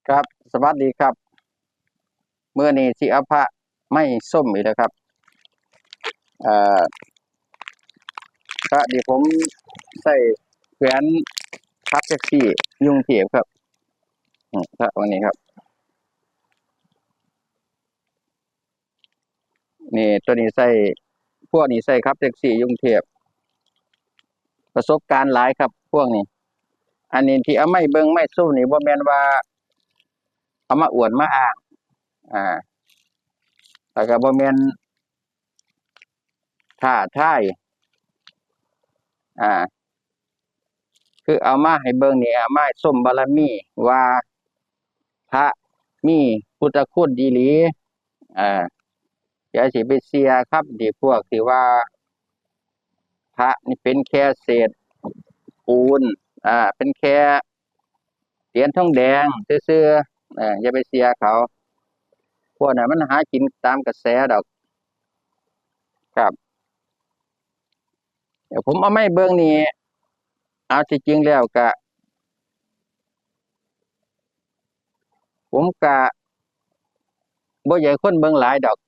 ครับสวัสดีครับเมื่อนี้สิเอาพระไม่ส้มอีกแล้วครับเอ่อพระที่ผมใส่แขวนพับแท็กซี่ยุงเทียบครับพระองค์นี้ครับนี่ตัวนี้ใส่พวกนี้ใส่ครับแท็กซี่ยุงเทียบประสบการณ์หลายครับพวกนี้อันนี้ที่เอาไม่เบิ่งไม่สู้นี่บ่แม่นว่าเอามาอวดมาอ้างอ่าแล้วก็บ่แม่นท้าทายอ่าคือเอามาให้เบิ่งนี่เอามาส้มบารมีว่าพระมีพุทธคุณดีหลีอ่าอย่าสิไปเสียครับดีพวกที่ว่าพระนี่เป็นแค่เศษปูนเป็นแค่เหรียญทองแดงซื่อๆอย่าไปเสียเขาพวกนั้นมันหากินตามกระแสดอกครับเดี๋ยวผมเอาไม่เบิ่งนี่เอาที่จริงแล้วก็ผมก็บ่อยากคนเบิ่งหลายดอก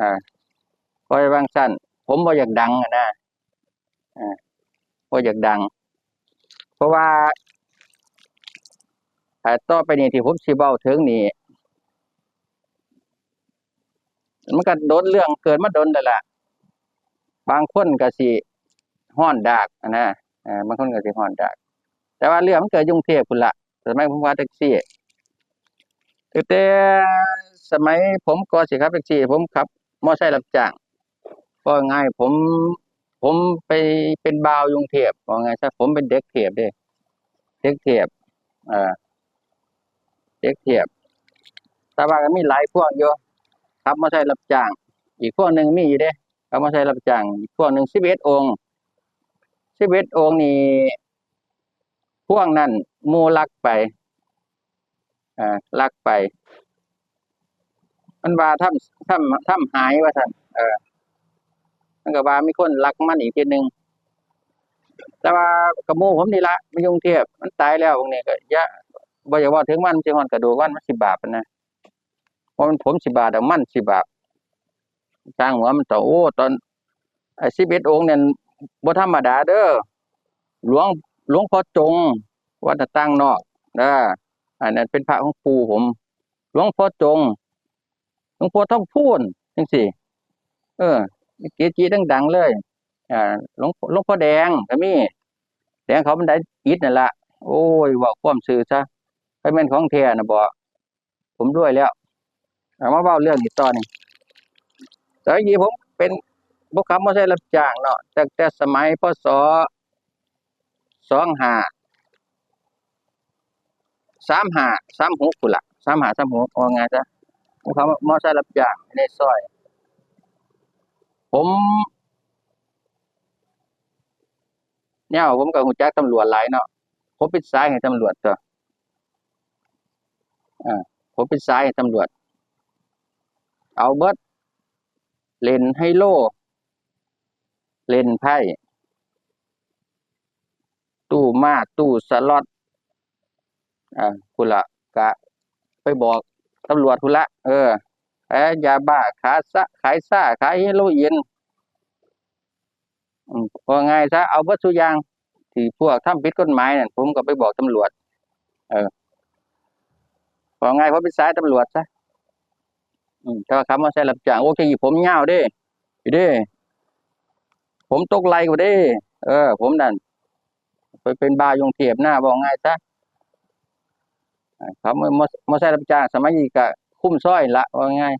อ่าเพราะบางสั้นผมบ่อยากดังนะอ่าบ่อยากดังเพราะว่าต่อไปนี้ที่ผมสิเว้าถึงนี่มันก็โดนเรื่องเกิดมาโดนแล้วล่ะบางคนก็สิฮ้อนดากนะบางคนก็สิฮ้อนดากแต่ว่าเรื่องมันเกิดกรุงเทพพุ่นล่ะสมัยผมว่าแท็กซี่แต่สมัยผมก่อนสิครับแท็กซี่ผมขับมอไซค์รับจ้างก็ง่ายผมไปเป็นบ่าวกรุงเทพว่าไงซะผมเป็นเด็กเทพเด้เด็กเทพเอ่อเด็กเทพแต่ว่าก็มีหลายพวกอยู่ขับมอไซค์รับจ้างอีกพวกหนึ่งมีอยู่เด้ขับมอไซค์รับจ้างอีกพวกหนึ่ง11องค์11องค์นี่พวกนั้นหมู่ลักไปลักไปมันว่าทำหายว่าซั่นมันก็ว่ามีคนลักมันอีกทีหนึงแต่ว่ากระหมู่ผมนี่ละมายุงเทพมันตายแล้วพวกนี้ก็อย่าบ่อยากเว้าถึงมันสิฮอดกระดูกมันสิบาปนะเพราะมันผมสิบาปเอามันสิบาปสร้างหัวมันต่อโอ้ตอนไอ้11องค์เนี่ยบ่ธรรมดาเด้อหลวงหลวงพ่อจงวัดตั้งนอกอันนั้นเป็นพระของปู่ผมหลวงพ่อจงหลวงพ่อทองพูนจังซี่เออเกจิดังๆเลยหลวงพ่อแดงก็มีแดงเขาบันไดอิฐนั่นล่ะโอ้ยเว้าความซื่อซะถ้าแม่นของแท้น่ะบ่ผมรวยแล้วเอามาเว้าเรื่องนี้ต่อนี่สมัยนี้ผมเป็นบ่ขับมอไซค์รับจ้างเนาะตั้งแต่สมัยพศ25 35 36พุ่นล่ะ35 36ว่าไงซะผมขับมอไซค์รับจ้างในซอยผมแนวผมก็รู้จักตำรวจหลายเนาะผมเป็นสายให้ตำรวจตัวอาผมเป็นสายให้ตำรวจเอาเบิดเล่นไฮโลเล่นไพ่ตู้ม้าตู้สล็อตพุ่นล่ะก็ไปบอกตำรวจพุ่นละขายยาบ้าขายซ่าขายเฮโรอีนว่าง่ายซะเอาเบิดซุอย่างที่พวกทำผิดกฎหมายนั่นผมก็ไปบอกตำรวจเออว่าง่ายผมเป็นสายตำรวจซะแต่ว่าขับมอไซค์รับจ้างโอเคผมยาวเด้อยู่เด้ผมตกไหลกว่าเด้ผมนั่นไปเป็นบ่าวกรุงเทพนะว่าง่ายซะขับมอไซค์รับจ้างสมัยนี้ก็คุ้มซ้อยละว่าง่าย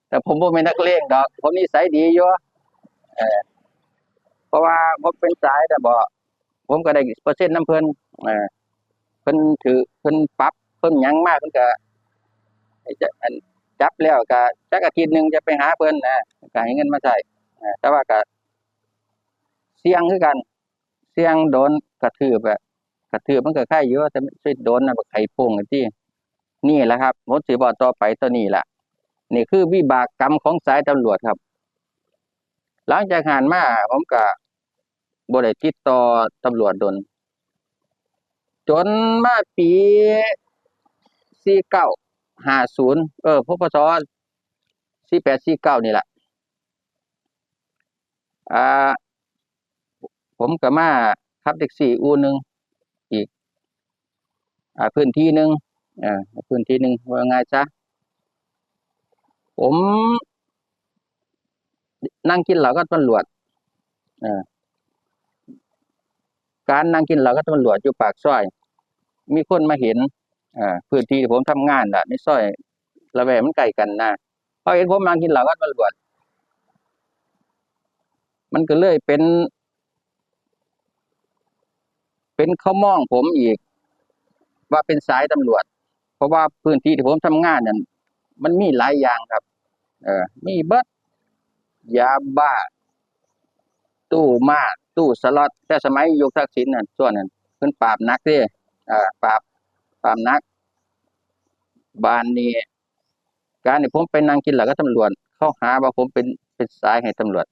แต่ผมบ่แม่นนักเลงดอกผมนิสัยดีอยู่เออเพราะว่าผมเป็นสายแต่บ่ผมก็ได้เปอร์เซ็นต์นำเพิ่นเออเพิ่นถือเพิ่นปรับเพิ่นหยังมาเพิ่นก็จะอันจับแล้วก็จักอาทิตย์หนึ่งจะไปหาเพิ่นก็ให้เงินมาใช้แต่ว่าก็เสี่ยงคือกันเสี่ยงโดนกระทืบกระทืบมันก็ไคร้อยู่แต่มันโดนน่ะบักไข่โป้งจังซี่นี่แหละครับผมสิเว้าต่อไปตัวนี้ล่ะนี่คือวิบากกรรมของสายตำรวจครับหลังจากหั้นมาผมก็บ่ได้ติดต่อตำรวจโดนจนมาปี 484950พศ4849นี่แหละผมก็มาขับแท็กซี่อู่นึงอีกพื้นที่นึงพื้นที่นึงว่าไงซะผมนั่งกินเหล้ากับตำรวจการนั่งกินเหล้ากับตำรวจอยู่ปากซอยมีคนมาเห็นพื้นที่ที่ผมทำงานน่ะในซอยระแวกมันใกล้กันนะเขาเห็นผมนั่งกินเหล้ากับตำรวจมันก็เลยเป็นเขามองผมอีกว่าเป็นสายตำรวจเพราะว่าพื้นที่ที่ผมทำงานนั่นมันมีหลายอย่างครับมีเบิดยาบ้าตู้มาตู้สล็อตแต่สมัยยุคทักษิณนั่นส่วนนั้นเพิ่นปราบนักเด้ปราบนักบ้านนี้การที่ผมไปนั่งกินเหล้ากับตำรวจเขาหาว่าผมเป็นสายให้ตำรวจ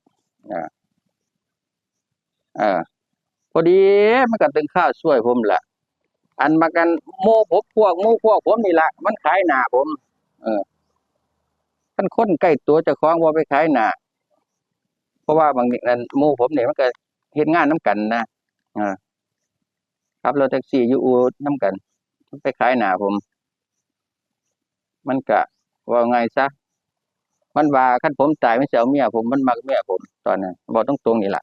พอดีมันก็ถึงข้าวช่วยผมล่ะอันมากันหมู่พวกผมนี่ล่ะมันขายหน้าผมท่านคนใกล้ตัวเจ้าของบ่ไปขายหน้าเพราะว่าบางทีนั้นหมู่ผมนี่มันก็เฮ็ดงานนํกันนะขับรถแท็กซี่อยู่อู่นํกันไปขายหน้าผมมันก็ว่าไงซะมันว่าคันผมตายมันสิเอาเมียผมมันมักเมียผมตอนนั้นบอกตรงๆนี่ล่ะ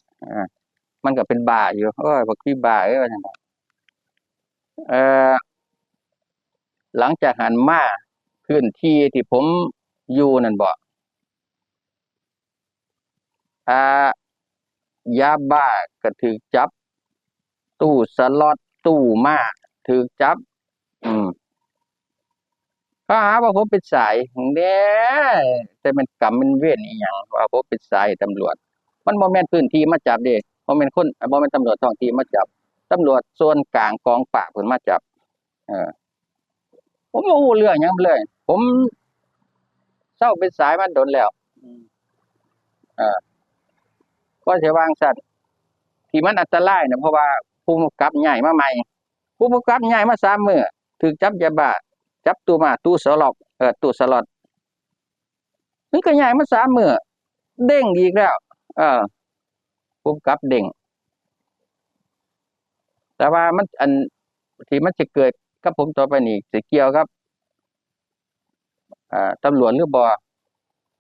มันก็เป็นบ้าอยู่โอ้ยบักพี่บ้าว่าซั่นหลังจากหันมาพื้นที่ที่ผมอยู่นั่นบ่ยาบ้าก็ถูกจับตู้สล็อตตู้มาถูกจับเขาหาว่าผมเป็นสายเด้แต่มันกรรมมันเวรอีหยังว่าผมเป็นสายตำรวจมันบ่แม่นพื้นที่มาจับเด้บ่แม่นคนบ่แม่นตำรวจท้องที่มาจับตำรวจส่วนกลางกองปราบเพิ่นมาจับผมบ่รู้เรื่องหยังเลยผมเศร้าเป็นสายมาโดนแล้วก็สิวางซั่นที่มันอันตรายน่ะเพราะว่าผู้กำกับย้ายมาใหม่ผู้กำกับย้ายมา3มื้อถูกจับยาบ้าจับตู้มาตู้สล็อตตู้สล็อตมันก็ย้ายมา3มื้อเด้งอีกแล้วผู้กำกับเด้งแต่ว่ามันอันที่มันสิเกิดกับผมต่อไปนี่สิเกี่ยวกับตำรวจหรือบ่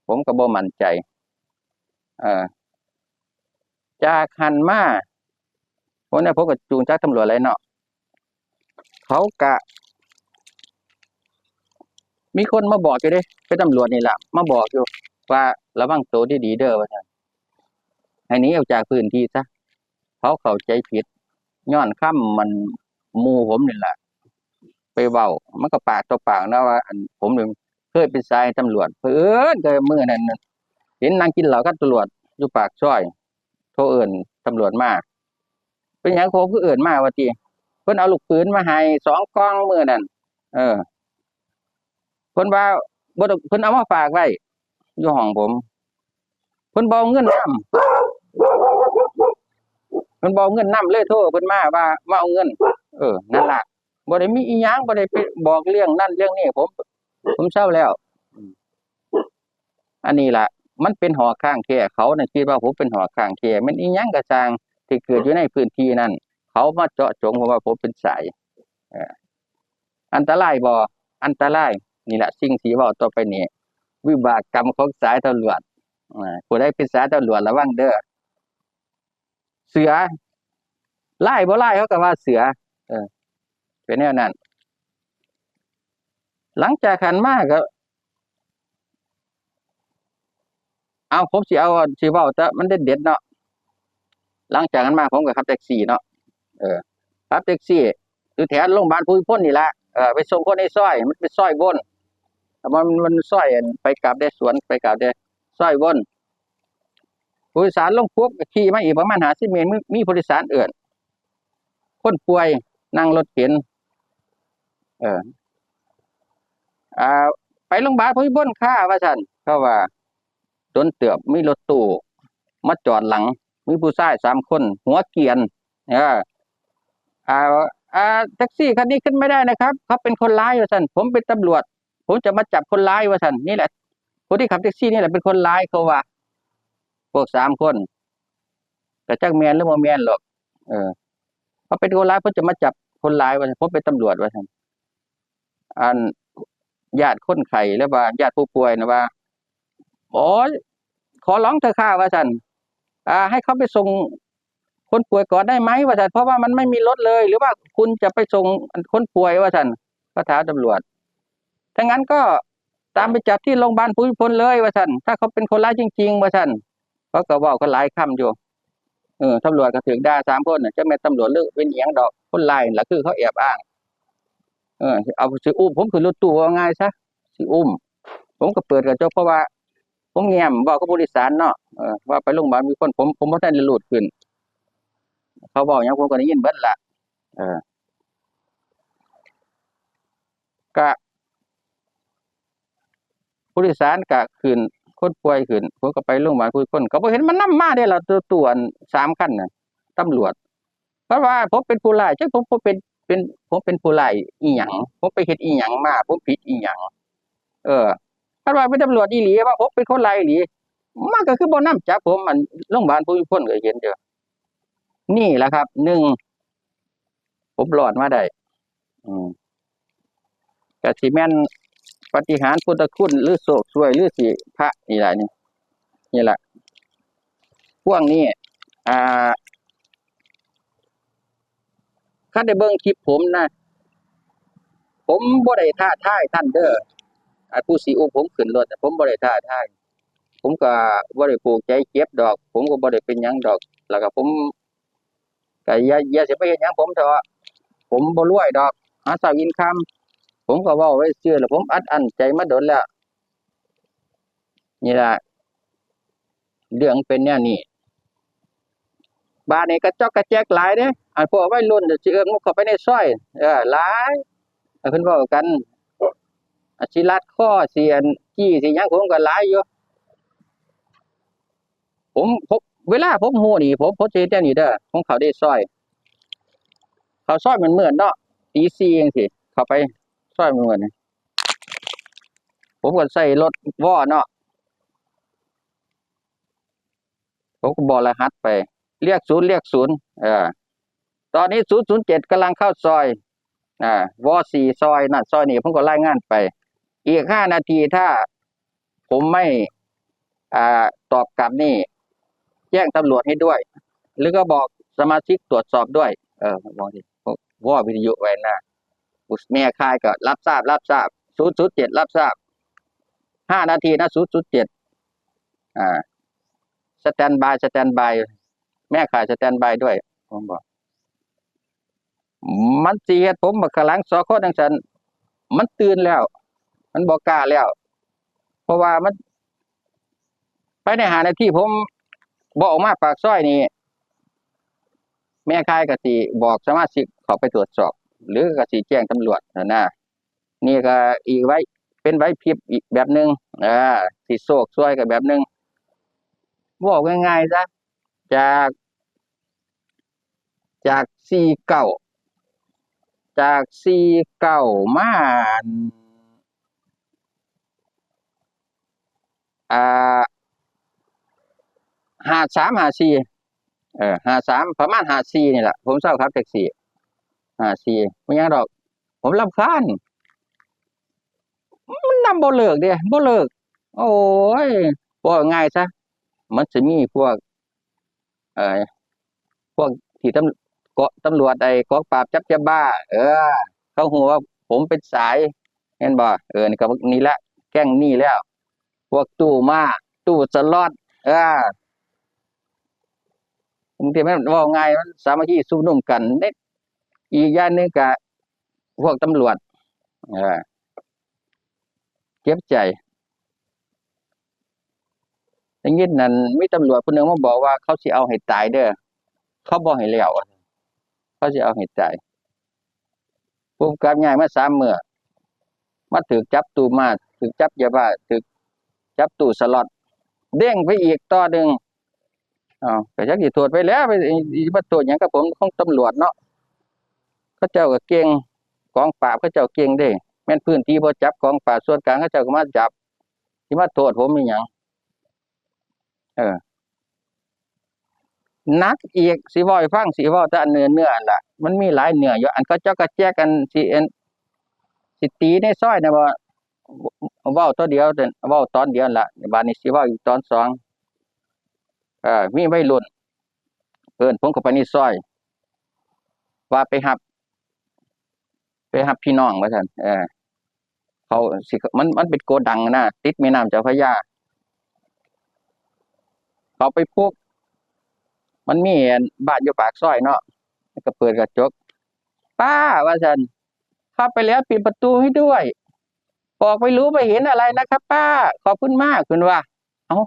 ผมก็บ่มั่นใจจากหันมาผมก็จูงจักตำรวจเลยเนาะเขาก็มีคนมาบอกอยู่เด้เป็นตำรวจนี่ล่ะมาบอกอยู่ว่าระวังตัวดีๆเด้อว่าซั่นให้หนีออกจากพื้นที่ซะเขาเข้าใจผิดย้อนค่ำมันหมู่ผมนี่ล่ะไปเว้ามันก็ปากต่อปากนะว่าอันผมนี่เคยเป็นสายตำรวจเผอิญก็มื้อนั้นเห็นนั่งกินเหล้ากับตำรวจอยู่ปากซอยโทรเอิ้นตำรวจมาเป็นหยังผมคือเอิ้นมาว่าติเพิ่นเอาลูกปืนมาให้2กล่องมื้อนั้นเพิ่นว่าบ่ต้องเพิ่นเอามาฝากไว้อยู่ห้องผมเพิ่นบ่เอาเงินนำเพิ่นบ่เอาเงินนำเลยโทรเพิ่นมาว่ามาเอาเงินนั่นล่ะบ่ได้มีอีหยังบ่ได้ไปบอกเรื่องนั้นเรื่องนี้ผมเซาแล้วอันนี้ล่ะมันเป็นหอข้างแท้เขาน่ะคิดว่าผมเป็นหอข้างแท้แม่นอีหยังก็สร้างที่เกิดอยู่ในพื้นที่นั้นเขามาเจาะจงเพราะว่าผมเป็นสายอันตรายบ่อันตรายนี่ล่ะสิ่งที่เว้าต่อไปนี้วิบากกรรมของสายตำรวจผู้ใดเป็นสายตำรวจระวังเด้อเสือร้ายบ่ร้ายเขาก็ว่าเสือเป็นแนวนั้นหลังจากหันมาก็ผมสิเว้าแต่มันเด็ดๆเนาะหลังจากนั้นมาผมก็ขับแท็กซี่เนาะขับแท็กซี่อยู่แถวโรงพยาบาลภูมิพลนี่ล่ะไปส่งคนในซอยมันเป็นซอยวนมันซอยไปกลับได้สวนไปกลับได้ซอยวนผู้โดยสารลงปุ๊บก็ขี่มาอีกประมาณ50เมตรมีผู้โดยสารเอิ้นคนป่วยนั่งรถเข็นไปโรงพยาบาลภูมิพลค่ะว่าซั่นเขาว่าจนเตือบมีรถตู้มาจอดหลังมีผู้ชาย3คนหัวเกรียน แท็กซี่คันนี้ขึ้นไม่ได้นะครับเขาเป็นคนร้ายว่าท่านผมเป็นตำรวจผมจะมาจับคนร้ายว่าท่านนี่แหละคนที่ขับแท็กซี่นี่แหละเป็นคนร้ายเขาว่าพวก3 คนแต่จักแมนหรือบ่แมนหรอกเขาเป็นคนร้ายเขาจะมาจับคนร้ายว่าผมเป็นตำรวจว่าท่านอันญาติคนไข้หรือว่าญาติผู้ป่วยนะว่าโอ้ยขอร้องเถอะค่ะว่าท่านให้เขาไปส่งคนป่วยก่อนได้ไหมว่าท่านเพราะว่ามันไม่มีรถเลยหรือว่าคุณจะไปส่งคนป่วยว่าท่านก็ถามตำรวจถ้างั้นก็ตามไปจับที่โรงพยาบาลภูมิพลเลยว่าท่านถ้าเขาเป็นคนร้ายจริงๆว่าท่านเขาก็บอกกันหลายคำอยู่ตำรวจก็ถึงด่า3 คนจะแม่นตำรวจหรือเป็นเอียงดอกคนร้ายล่ะคือเขาแอบอ้างเอาสิอุ้มผมขึ้นรถตู้ว่าง่ายซะสิอุ้มผมก็เปิดกระจกเพราะว่าผมแง้มบอกกับผู้โดยสารเนาะว่าไปโรงพยาบาลมีคนผมบ่ทันได้รูดขึ้นเขาบอกหยังผมก็ได้ยินเบิดล่ะก็ผู้โดยสารก็ขึ้นคนป่วยขึ้นผมก็ไปโรงพยาบาลผู้คนก็บ่เห็นมันนำมาเด้ล่ะตัวอัน3 คันน่ะตำรวจเพราะว่าผมเป็นผู้ร้ายจักผมเป็นผู้ร้ายอีหยังผมไปเฮ็ดอีหยังมาผมผิดอีหยังถ้าว่าเป็นตำรวจอีหลีว่าผมเป็นคนร้ายอีหลีมันก็คือบ่นำจับผมอันโรงพยาบาลภูมิพลก็เห็นเด้อนี่แหละครับ1ผมรอดมาได้ก็สิแม่นปาฏิหาริย์พุทธคุณหรือโชคช่วยหรือสิพระนี่ล่ะนี่แหละพวกนี้คันได้เบิ่งคลิปผมนะผมบ่ได้ท้าทายท่านเด้อผู้สิอุ้มผมขึ้นรถผมบ่ได้ท้าทายผมก็บ่ได้ผูกใจเจ็บดอกผมก็บ่ได้เป็นหยังดอกแล้วก็ผมก็อย่าสิไปเฮ็ดหยังผมเถาะผมบ่รวยดอกหาเช้ากินค่ำผมก็เว้าไว้ซื่อแล้วผมอัดอั้นใจมาโดนแล้วนี่ล่ะเรื่องเป็นแนวนี้บ้านนี้กระจอกกระแจกหลายเด้พวกวัยรุ่นสิเอิ้นมุกเข้าไปในซอยหลายเพิ่นเว้ากันสิลัดคอสิอันจี้สิหยังผมก็หลายอยู่ผมเวลาผมฮู้นี่ผมสิเฮ็ดแนวนี้เด้อผมเข้าได้ซอยเข้าซอยเหมือนๆเนาะตี 4จังซี่เข้าไปซอยเหมือนผมก็ใช้รถว่อเนาะผมก็บอกรหัสไปเรียก0ตอนนี้007กำลังเข้าซอยว4ซอยนั่นซอยนี้ผมก็รายงานไปอีก5 นาทีถ้าผมไม่ตอบกลับนี่แจ้งตำรวจให้ด้วยหรือก็บอกสมาชิกตรวจสอบด้วยบอกดิว่าวิทยุไว้นะแม่ค่ายก็รับทราบ007รับทราบ5 นาทีนะ007สแตนบายแม่ค่ายสแตนบายด้วยผมบอกมันสิเฮ็ดผมบักขลังสคจังซั่นมันตื่นแล้วมันบ่กล้าแล้วเพราะว่ามันภายใน5 นาทีผมบ่ออกมาปากซอยนี่แม่ค่ายก็สิบอกสมาชิกเข้าไปตรวจสอบหรือก็สิแจ้งตำรวจนะนี่ก็อีกไว้เป็นไว้พริบอีกแบบนึงสิโชคช่วยก็แบบนึงบอกง่ายๆซะจาก49มา53 5453ประมาณ54นี่แหละผมเช่าขับแท็กซี่54บ่หยังดอกผมรำคาญมันนำบ่เลิกเด้บ่เลิกโอ้ยว่าง่ายซะมันสิมีพวกพวกที่ตำรวจกองปราบจับยาบ้าเขาฮู้ว่าผมเป็นสายแม่นบ่นี่ก็นี่แหละแก๊งนี้แล้วพวกตู้สล็อตบางทีมันเว้าง่ายมันสามัคคีสู้ร่วมกันอีกอย่างนึงก็พวกตำรวจเจ็บใจได้ยินนั่นมีตำรวจผู้นึงมาบอกว่าเขาสิเอาให้ตายเด้อเขาบ่ให้แล้วเขาสิเอาให้ตายผู้กำกับย้ายมา3 มื้อมาถูกจับตู้มาถูกจับยาบ้าถูกจับตู้สล็อตเด้งไปอีกต่อนึงก็จักสิโทษไปแล้วไปมาโทษหยังกับผมของตำรวจเนาะก็ เขาเจ้าก็เก่งกองปราบเขาเจ้าเก่งเด้แม่นพื้นที่บ่จับกองปราบส่วนกลางเขาเจ้าก็มาจับสิมาโทษผมอีหยังเออนักอีกสิเว้าให้ฟังสิเว้าแต่อันเนื้ออันล่ะมันมีหลายเนื้ออยู่อันเขาเจ้าก็แจกกันสิตีในซอยน่ะบ่เว้าตัวเดียวแต่เว้าตอนเดียวนั่นล่ะบัดนี้สิเว้าอีกตอนสองมีวัยรุ่นเอิ้นผมเข้าไปในซอยว่าไปรับพี่น้องว่าซั่นเขาสิมันเป็นโกดังนะติดแม่น้ำเจ้าพระยาเขาไปปุ๊บมันมีบ้านอยู่ปากซอยเนาะก็เปิดกระจกป้าว่าซั่นเข้าไปแล้วปิดประตูให้ด้วยบอกไม่รู้ไม่เห็นอะไรนะครับป้าขอบคุณมากคุณว่าเอ้า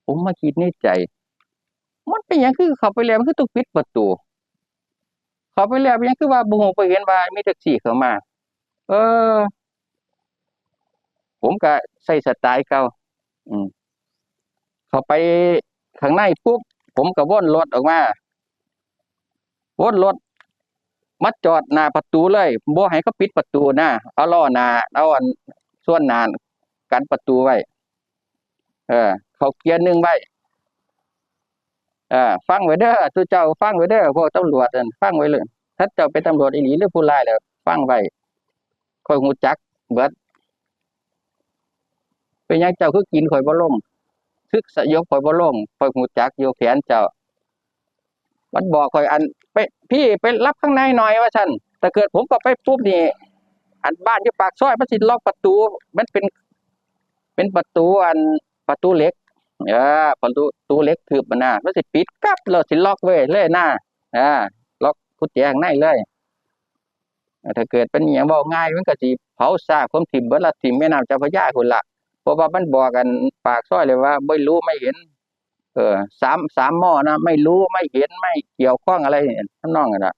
ผมมาคิดในใจมันเป็นหยังคือเข้าไปแล้วมันคือต้องปิดประตูเข้าไปแล้วเป็นหยังคือว่าบ่ฮู้บ่เห็นว่ามีแท็กซี่เข้ามาเออผมก็ใส่สไตล์เก่าอืมเข้าไปข้างในปุ๊บผมก็วนรถออกมาวนรถมาจอดหน้าประตูเลยบ่ให้เขาปิดประตูนะเอาล้อหน้าเอาอันส่วนหน้ากันประตูไว้เขาเกียร์หนึ่งไว้ฟังไว้เด้อทุกเจ้าฟังไว้เด้อพวกตำรวจนั่นฟังไว้เลยถ้าเจ้าเป็นตำรวจอีหลีหรือผู้ร้ายแล้วฟังไว้ค่อยฮู้จักเบิดเป็นหยังเจ้าคือกินข่อยบ่ลงทึกสยบข่อยบ่ลงข่อยฮู้จักอยู่แขนเจ้ามันบอกข่อยอันไปพี่ไปรับข้างในหน่อยว่าซั่นแต่เกิดผมก็ไปปุ๊บนี่อันบ้านอยู่ปากซอยมันสิล็อกประตูมันเป็นประตูประตูเหล็กประตูเหล็กทึบน่ะมันสิปิดกั๊บแล้วสิล็อกไว้เลยนะล็อกกุญแจข้างในเลยถ้าเกิดเป็นอิหยังเว้าง่ายมันก็สิเผาซากผมทิ่มเบิดละทิ่มแม่น้ำเจ้าพระยาพุ่นล่ะเพราะว่ามันบอกกันปากซอยเลยว่าไม่รู้ไม่เห็นสามหม้อนะไม่รู้ไม่เห็นไม่เกี่ยวข้องอะไรทำนองนั้นน่ะ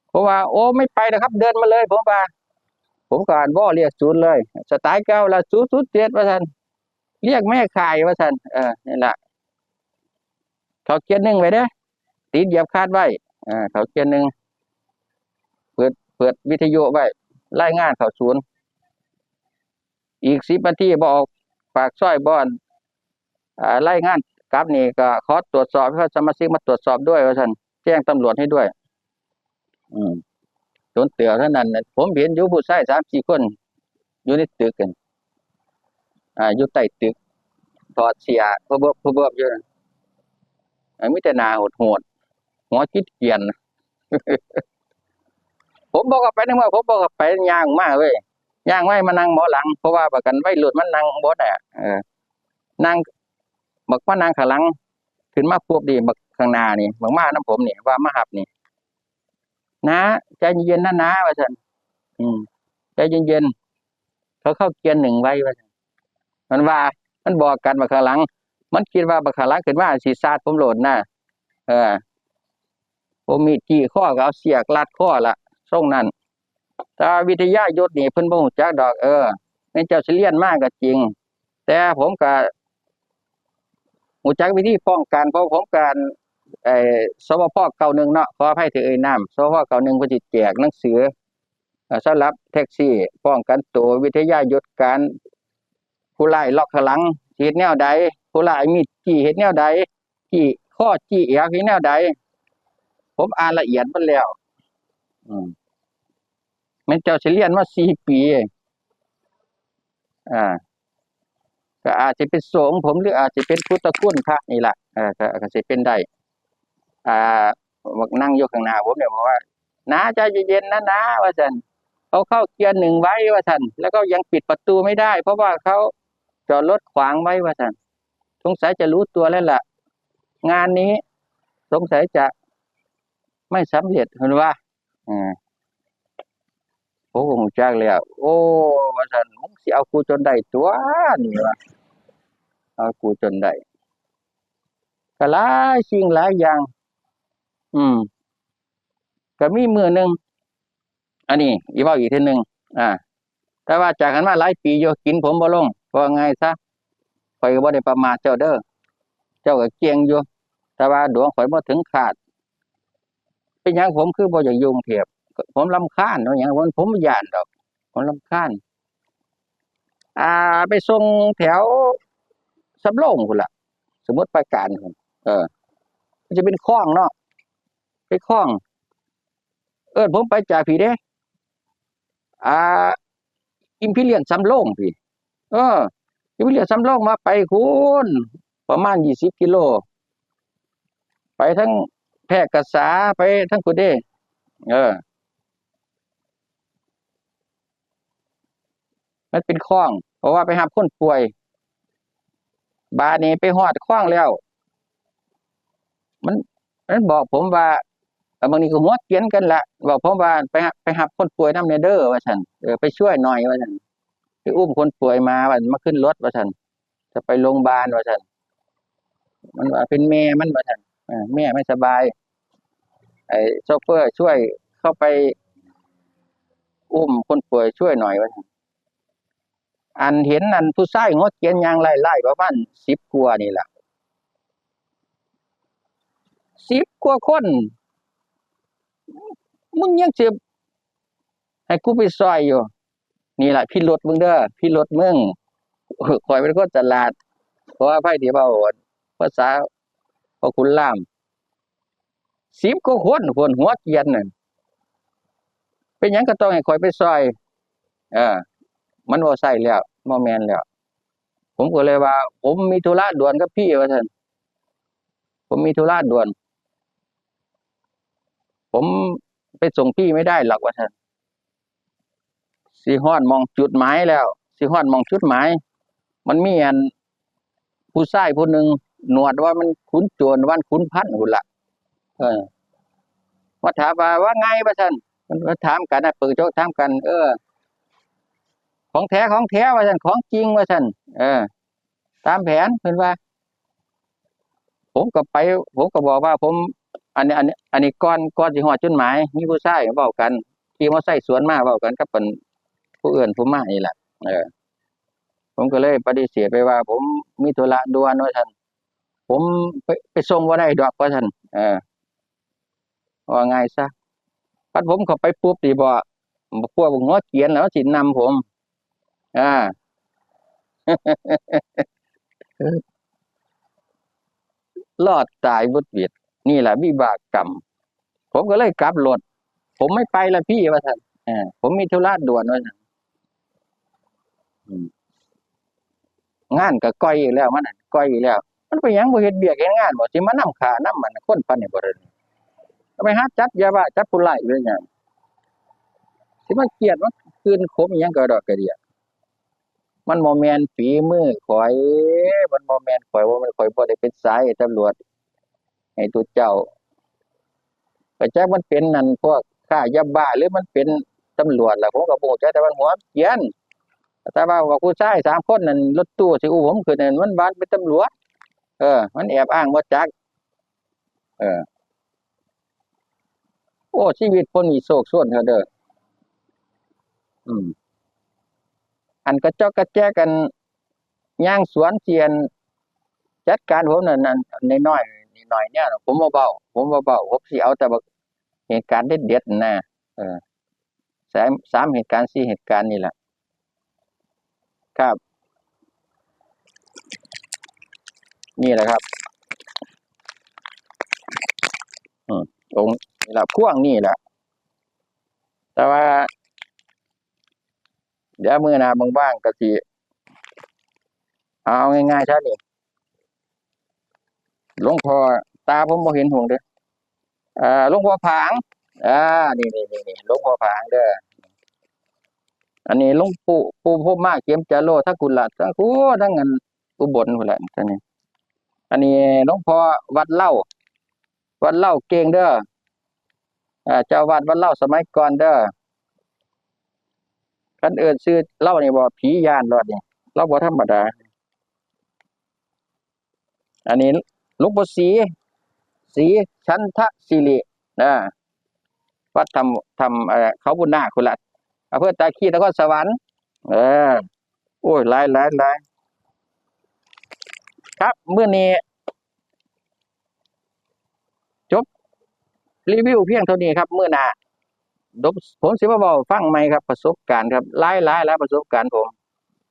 เพราะว่าโอ้ไม่ไปนะครับเดินมาเลยผมก็อ่านว่อเรียกศูนย์เลยสไตล์เก่าละ007ว่าซั่นเรียกแม่ข่ายว่าซั่นนี่ล่ะเขาเกียร์หนึ่งไว้เด้อติดเหยียบคาดไว้เขาเกียร์หนึ่งเปิดวิทยุไว้รายงานเข้าศูนย์อีก10 นาทีบ่ออกปากซอยบ่อนรายงานกลับนี่ก็ขอตรวจสอบให้สมาชิกมาตรวจสอบด้วยว่าซั่นแจ้งตำรวจให้ด้วยโดนเตือนเท่านั้นผมเห็นอยู่ผู้ชาย3-4คนอยู่ในตึกกันอยู่ใต้ตึกถอดเสื้อเพิ่บอยู่มีแต่หน้าโหดๆหัวคิดเกรียนผมบอกกับไปนึงว่าผมบอกกับไปย่างมาเว้ยย่างไว้มานั่งหมอหลังเพราะว่าประกันไว้หลุดมันนั่งบ่ได้นั่งบักมานั่งข้างหลังขึ้นมาปุ๊บดีบักข้างหน้านี่บักมาน้ำผมนี่ว่ามาหับนี่นะใจเย็นๆนะว่าซั่นใจเย็นๆเขาเข้าเกียร์หนึ่งไว้ว่าซั่นมันบอกกันบักข้างหลังมันคิดว่าบักข้างหลังขึ้นมาสิซาดผมโหลดนะผมมีจี้ข้อก็เอาเสียกลัดข้อละทรงนั้นแต่วิทยายศนี่เพิ่นบ่ฮู้จักดอกในเจ้าสิเรียนมาก็จริงแต่ผมก็ฮู้จักวิธีป้องกันเพราะผมการสวพ91เนาะขออภัยที่เอ่ยนามสวพ91เพิ่นสิแจกหนังสือสำหรับแท็กซี่ป้องกันตัววิทยายศการผู้ร้ายล็อกข้างหลังเฮ็ดแนวใดผู้ร้ายมีดจี้เฮ็ดแนวใดจี้ข้อจี้เอวเฮ็ดแนวใดผมอ่านละเอียดหมดแล้วแม่นเจ้าสิเรียนมา4 ปีก็อาจจะเป็นสงฆ์ผมหรืออาจจะเป็นพุทธคุณพระนี่ล่ะก็สิเป็นได้นั่งอยู่ข้างหน้าผมเนี่ยบอกว่าน้าใจเย็นๆนะว่าซั่นเขาเข้าเกียร์หนึ่งไว้ว่าซั่นแล้วก็ยังปิดประตูไม่ได้เพราะว่าเขาจอดรถขวางไว้ว่าซั่นสงสัยจะรู้ตัวแล้วล่ะงานนี้สงสัยจะไม่สำเร็จเห็นว่าโอ้ฮู้จักแล้วโอ้ว่าซั่นมึงสิเอากูจนได้ตัวนี่ว่าเอากูจนได้ก็หลายสิ่งหลายอย่างก็มีมื้อนึงอันนี้อีเว้าอีกเทื่อนึงแต่ว่าจากกันมาหลายปีอยู่กินผมบ่ลงเพราะไงซะข่อยก็บ่ได้ประมาทเจ้าเด้อเจ้าก็เก่งอยู่แต่ว่าดวงข่อยบ่ถึงคาดเป็นหยังผมคือบ่อยากอยู่กรุงเทพ ผมรำคาญเนาะอย่างผมบ่ย้านดอกผมรำคาญไปส่งแถวสำโรงพุ่นล่ะสมมุติปราการพุ่นมันจะเป็นคลองเนาะไปคลองผมไปจากพี่เด้อ่าอิมพีเรียลสำโรงพี่เอออิมพีเรียลสำโรงมาไปคุณประมาณ20 กิโลไปทั้งแพร่กษาไปทั้งกุเด้เออมันเป็นคลองเพราะว่าไปหาคนป่วยบาดนี้ไปฮอดคลองแล้วมันมันบอกผมว่าบางทีก็หัวเกรียนกันละบอกผมว่าไปหาคนป่วยนำเด้อว่าซั่นไปช่วยหน่อยว่าซั่นไปอุ้มคนป่วยมาว่ามาขึ้นรถว่าซั่นจะไปโรงพยาบาลว่าซั่นมันว่าเป็นแม่มันว่าซั่นแม่ไม่สบายไอ้โชเฟอร์ช่วยเข้าไปอุ้มคนป่วยช่วยหน่อยว่าซั่นอันเห็นอันผู้ชายหัวเกรียนยางไล่ๆประมาณ10กว่านี่ล่ะ10กว่าคนมึงยังสิให้กูไปซอยอยู่นี่ล่ะพี่รถมึงเด้อพี่รถมึงข่อยเป็นคนฉลาดเพราะว่าไผที่เว้าภาษาพ่อขุนล่าม10กว่าคนหัวเกรียนนั่นเป็นหยังก็ต้องให้ข่อยไปซอยเออมันบ่ใช่แล้วบ่แม่นแล้วผมก็เลยว่าผมมีธุระด่วนกับพี่ว่าซั่นผมมีธุระด่วนผมไปส่งพี่ไม่ได้หรอกว่าซั่นสิฮอดหม้องจุดหมายแล้วสิฮอดหม้องจุดหมายมันมีอันผู้ชายผู้หนึ่งหนวดว่ามันขุนโจรวันขุนพันธุ์พุ่นล่ะเออมาถามว่าไงว่าซั่นมันก็ถามกันเปิดโจ๊กถามกันของแท้ว่าซั่นของจริงว่าซั่นตามแผนเพิ่นว่าผมก็ไปผมก็บอกว่าผมอันนี้ก่อนสิฮอดจุดหมายมีผู้ชายเว้ากันขี่มอไซค์สวนมาเว้ากันกับเพิ่นผู้อื่นผู้มานี่แหละเออผมก็เลยปฏิเสธไปว่าผมมีธุระด่วนว่าซั่นผมไปส่งบ่ได้ดอกว่าซั่นว่าไงซะพัดผมเข้าไปปุ๊บนี่บ่พวกหัวเกรียนแล้วสินำผมอ่ารอดตายวุดหวิดนี่แหละวิบากกรรมผมก็เลยกลับรถผมไม่ไปละพี่ว่าซั่นผมมีธุระด่วนว่าซั่นงานก็ก้อยอีกแล้วมันน่ะก้อยอีกแล้วมันไปหยังบ่เฮ็ดเวียกเฮ็ดงานบ่สิมานำค่านำมันคนปานนี้บ่ได้ก็ไปหาจับยาบ้าจับผู้ร้ายอยู่หยังสิมาเกลียดมันคืนคมอีหยังก็ดอกกระเดียมันบ่แม่นฝีมือข้อยมันบ่แม่นข้อยว่ามันข้อยบ่ได้เป็นสายตำรวจให้ตัวเจ้าก็จักมันเป็นนั่นพวกค้ายาบ้าหรือมันเป็นตำรวจล่ะผมก็บ่รู้จักแต่มันหัวเกรียนแต่ว่าผู้ชาย3คนนั่นรถตู้สิอุ้มผมขึ้นนั่นมันว่าเป็นตำรวจมันแอบอ้างบ่จักเออโอ้ชีวิตคนนี่โศกโศนเด้อเด้ออืมอันกระจอกกระแจกันย่างสวนเทียนจัดการผมนั่นน้อยๆน้อยๆเนี่ยผมบ่เบาผมสิเอาแต่ว่าเหตุการณ์เด็ดๆนะเออ3เหตุการณ์4เหตุการณ์นี่แหละครับนี่แหละครับตรงนี่ล่ะพ่วงนี่แหละแต่ว่าเดี๋ยวมื้อหน้าว่างๆก็สิเอาง่ายๆซะนี่หลวงพ่อตาผมบ่เห็นหงส์เด้อหลวงพ่อผางนี่หลวงพ่อผางเด้ออันนี้หลวงปู่พบมากเจียมจาโลทักกุลาทั้งกูทั้งอันอุบลพุ่นแหละท่านนี้อันนี้หลวงพ่อวัดเล่าเก่งเด้อเจ้าวัดเล่าสมัยก่อนเด้อคันเอิ้นชื่อเล่านี่บ่ผีย้านรอดนี่เราบ่ธรรมดาอันนี้หลวงปู่ศรีชันทศิริวัดทำเขาบุญนาคพุ่นล่ะอำเภอตาคีนครสวรรค์เออโอ้ยหลายครับมื้อนี้จบรีวิวเพียงเท่านี้ครับมื้อหน้า ผมสิมาบอกฟังไหมครับประสบการณ์ครับหลายประสบการณ์ผม